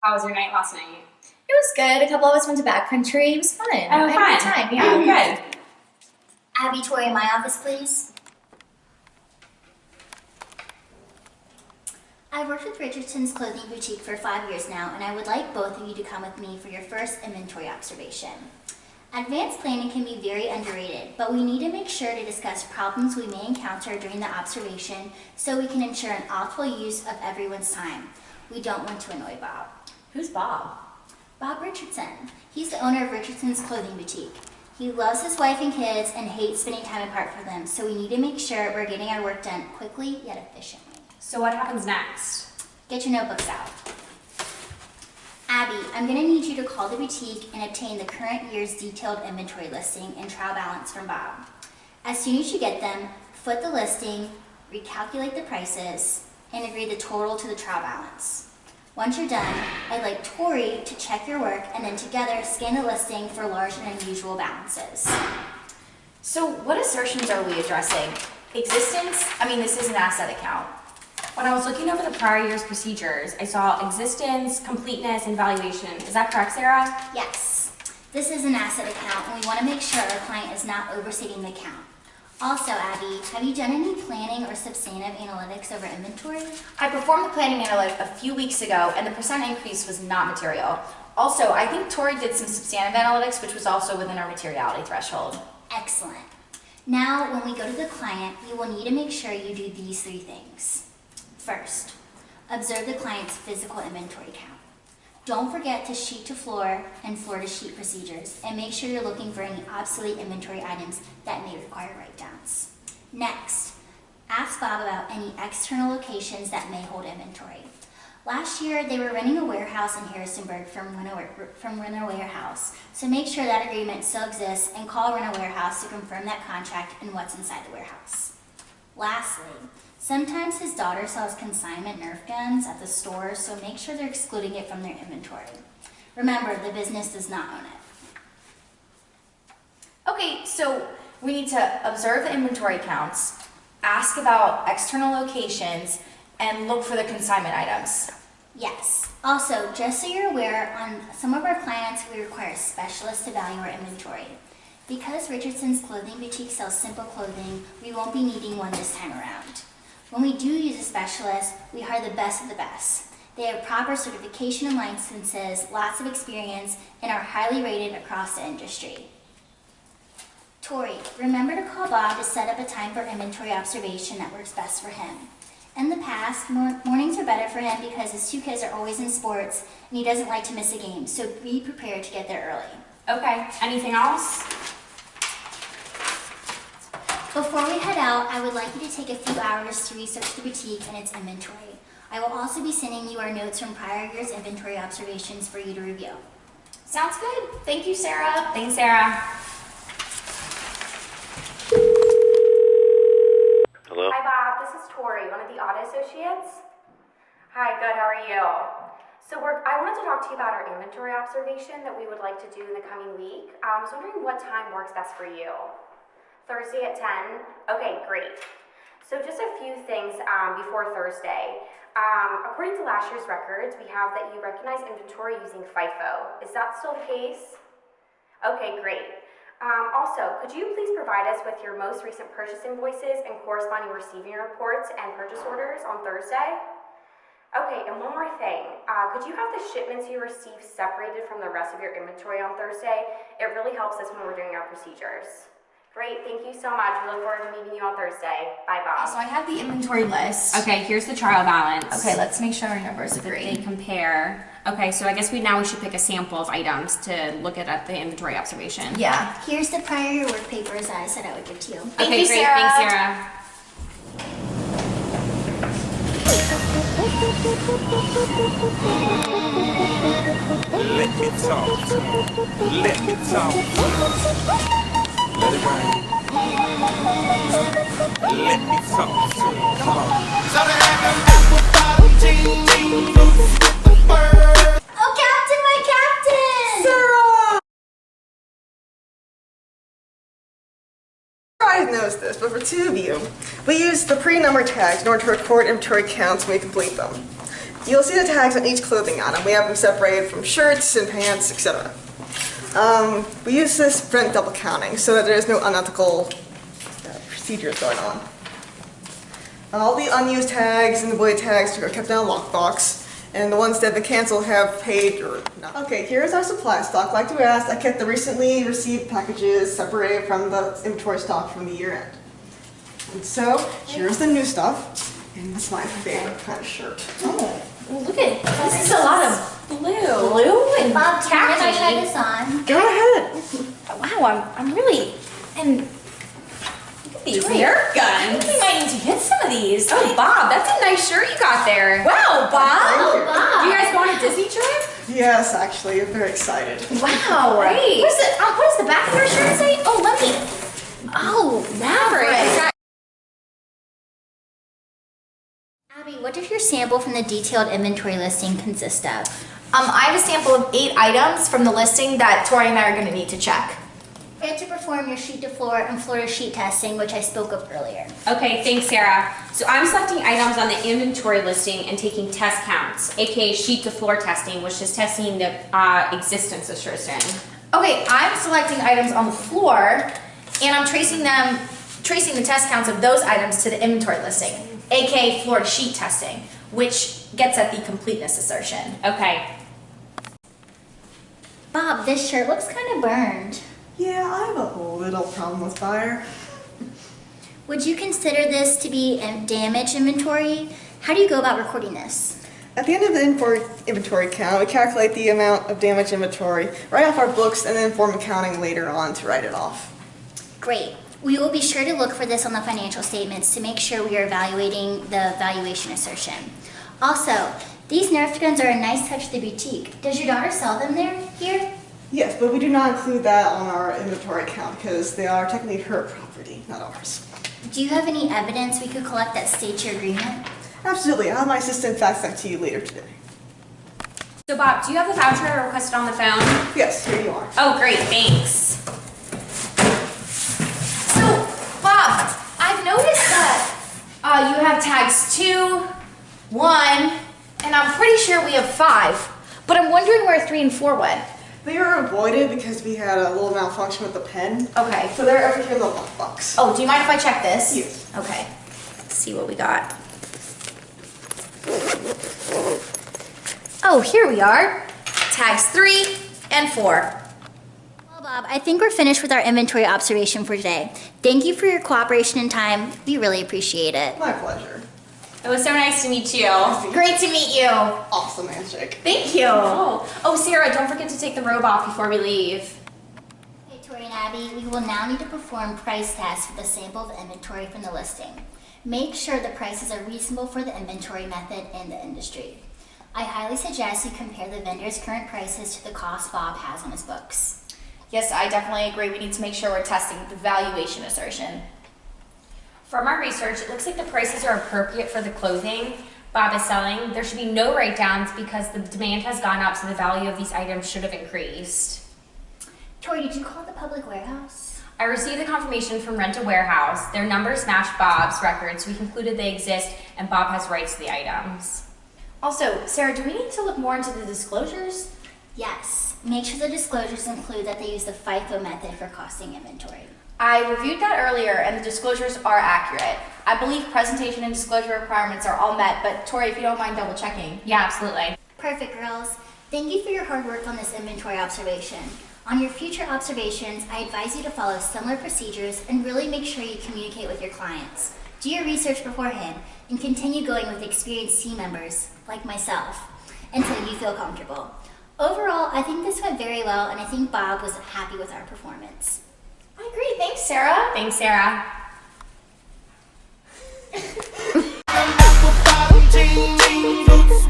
How was your night last night? It was good. A couple of us went to backcountry. It was fun. Oh, I had a good time. Yeah. Oh, good. Abby, Tori, in my office, please. I've worked with Richardson's Clothing Boutique for 5 years now, and I would like both of you to come with me for your first inventory observation. Advanced planning can be very underrated, but we need to make sure to discuss problems we may encounter during the observation so we can ensure an optimal use of everyone's time. We don't want to annoy Bob. Who's Bob? Bob Richardson. He's the owner of Richardson's Clothing Boutique. He loves his wife and kids and hates spending time apart from them, so we need to make sure we're getting our work done quickly yet efficiently. So what happens next? Get your notebooks out. Abby, I'm going to need you to call the boutique and obtain the current year's detailed inventory listing and trial balance from Bob. As soon as you get them, foot the listing, recalculate the prices, and agree the total to the trial balance. Once you're done, I'd like Tori to check your work and then together scan the listing for large and unusual balances. So what assertions are we addressing? Existence? This is an asset account. When I was looking over the prior year's procedures, I saw existence, completeness, and valuation. Is that correct, Sarah? Yes, this is an asset account and we want to make sure our client is not overstating the account. Also, Abby, have you done any planning or substantive analytics over inventory? I performed the planning analytic a few weeks ago, and the percent increase was not material. Also, I think Tori did some substantive analytics, which was also within our materiality threshold. Excellent. Now, when we go to the client, you will need to make sure you do these 3 things. First, observe the client's physical inventory count. Don't forget to sheet to floor and floor to sheet procedures, and make sure you're looking for any obsolete inventory items that may require write-downs. Next, ask Bob about any external locations that may hold inventory. Last year, they were renting a warehouse in Harrisonburg from Renner Warehouse, so make sure that agreement still exists and call Renner Warehouse to confirm that contract and what's inside the warehouse. Lastly, sometimes his daughter sells consignment Nerf guns at the store, so make sure they're excluding it from their inventory. Remember, the business does not own it. Okay, so we need to observe the inventory counts, ask about external locations, and look for the consignment items. Yes. Also, just so you're aware, on some of our clients, we require specialists to value our inventory. Because Richardson's Clothing Boutique sells simple clothing, we won't be needing one this time around. When we do use a specialist, we hire the best of the best. They have proper certification and licenses, lots of experience, and are highly rated across the industry. Tori, remember to call Bob to set up a time for inventory observation that works best for him. In the past, mornings are better for him because his 2 kids are always in sports and he doesn't like to miss a game, so be prepared to get there early. Okay, anything else? Before we head out, I would like you to take a few hours to research the boutique and its inventory. I will also be sending you our notes from prior year's inventory observations for you to review. Sounds good. Thank you, Sarah. Thanks, Sarah. Hello? Hi Bob, this is Tori, one of the Audit Associates. Hi, good, how are you? So I wanted to talk to you about our inventory observation that we would like to do in the coming week. I was wondering what time works best for you. Thursday at 10? Okay, great. So just a few things before Thursday. According to last year's records, we have that you recognize inventory using FIFO. Is that still the case? Okay, great. Also, could you please provide us with your most recent purchase invoices and corresponding receiving reports and purchase orders on Thursday? Okay, and one more thing. Could you have the shipments you receive separated from the rest of your inventory on Thursday? It really helps us when we're doing our procedures. Great, thank you so much. We look forward to meeting you on Thursday. Bye, Bob. So I have the inventory list. Okay, here's the trial balance. Okay, let's make sure our numbers They agree. compare. Okay, so I guess we should pick a sample of items to look at the inventory observation. Yeah. Here's the prior year work papers that I said I would give to you. Thank Okay, you, great. Sarah. Thanks, Sarah. Let me talk to you. Let me talk to you. Let it rain. Let me talk to you. Come on. So they have them apple bottom jeans with the fur. Oh, Captain, my Captain! Sarah! I noticed this, but for 2 of you, we use the pre-number tags in order to record inventory counts when we complete them. You'll see the tags on each clothing item. We have them separated from shirts and pants, etc. We use this to prevent double counting so that there's no unethical procedures going on. All the unused tags and the void tags are kept in a lockbox, and the ones that have been canceled have paid or not. Okay, here's our supply stock. Like you asked, I kept the recently received packages separated from the inventory stock from the year end. And so, here's the new stuff, and that's my favorite kind of shirt. Oh, well, look at this is a lot of blue and Bob, do you mind if I try khaki. this on? Go ahead. Wow, I'm really and look at these Nerf guns. I think we might need to get some of these. Oh, Bob, that's a nice shirt you got there. Wow, Bob. Thank you. Bob. Do you guys go on a Disney trip? Yes, actually, I'm very excited. Wow, Great. What does the back of your shirt say? Oh, let me. Oh, Maverick. Abby, what does your sample from the detailed inventory listing consist of? I have a sample of 8 items from the listing that Tori and I are going to need to check. You have to perform your sheet to floor and floor to sheet testing, which I spoke of earlier. Okay, thanks, Sarah. So I'm selecting items on the inventory listing and taking test counts, aka sheet to floor testing, which is testing the existence assertion. Okay, I'm selecting items on the floor, and I'm tracing the test counts of those items to the inventory listing, aka floor to sheet testing, which gets at the completeness assertion. Okay. Bob, this shirt looks kind of burned. Yeah, I have a little problem with fire. Would you consider this to be a damaged inventory? How do you go about recording this? At the end of the inventory count, we calculate the amount of damaged inventory, write off our books, and then form accounting later on to write it off. Great. We will be sure to look for this on the financial statements to make sure we are evaluating the valuation assertion. Also, these Nerf guns are a nice touch to the boutique. Does your daughter sell them here? Yes, but we do not include that on our inventory count because they are technically her property, not ours. Do you have any evidence we could collect that states your agreement? Absolutely. I'll have my assistant fax that to you later today. So Bob, do you have the voucher I requested on the phone? Yes, here you are. Oh, great, thanks. So, Bob, I've noticed that you have tags 2, 1, and I'm pretty sure we have 5. But I'm wondering where 3 and 4 went. They were avoided because we had a little malfunction with the pen. Okay. So they're over here in the lockbox. Oh, do you mind if I check this? Yes. Okay. Let's see what we got. Oh, here we are. Tags 3 and 4. Well, Bob, I think we're finished with our inventory observation for today. Thank you for your cooperation and time. We really appreciate it. My pleasure. It was so nice to meet you. Great to meet you. Awesome handshake. Thank you. Oh, Sarah, don't forget to take the robe off before we leave. Okay, Tori and Abby, we will now need to perform price tests for the sample of inventory from the listing. Make sure the prices are reasonable for the inventory method in the industry. I highly suggest you compare the vendor's current prices to the cost Bob has on his books. Yes, I definitely agree. We need to make sure we're testing the valuation assertion. From our research, it looks like the prices are appropriate for the clothing Bob is selling. There should be no write-downs because the demand has gone up, so the value of these items should have increased. Tori, did you call the public warehouse? I received the confirmation from Rent a Warehouse. Their numbers match Bob's records, so we concluded they exist and Bob has rights to the items. Also, Sarah, do we need to look more into the disclosures? Yes. Make sure the disclosures include that they use the FIFO method for costing inventory. I reviewed that earlier and the disclosures are accurate. I believe presentation and disclosure requirements are all met, but Tori, if you don't mind double checking. Yeah, absolutely. Perfect, girls. Thank you for your hard work on this inventory observation. On your future observations, I advise you to follow similar procedures and really make sure you communicate with your clients. Do your research beforehand and continue going with experienced team members, like myself, until you feel comfortable. Overall, I think this went very well and I think Bob was happy with our performance. I agree. Thanks, Sarah. Thanks, Sarah. Apple bottom jeans, boots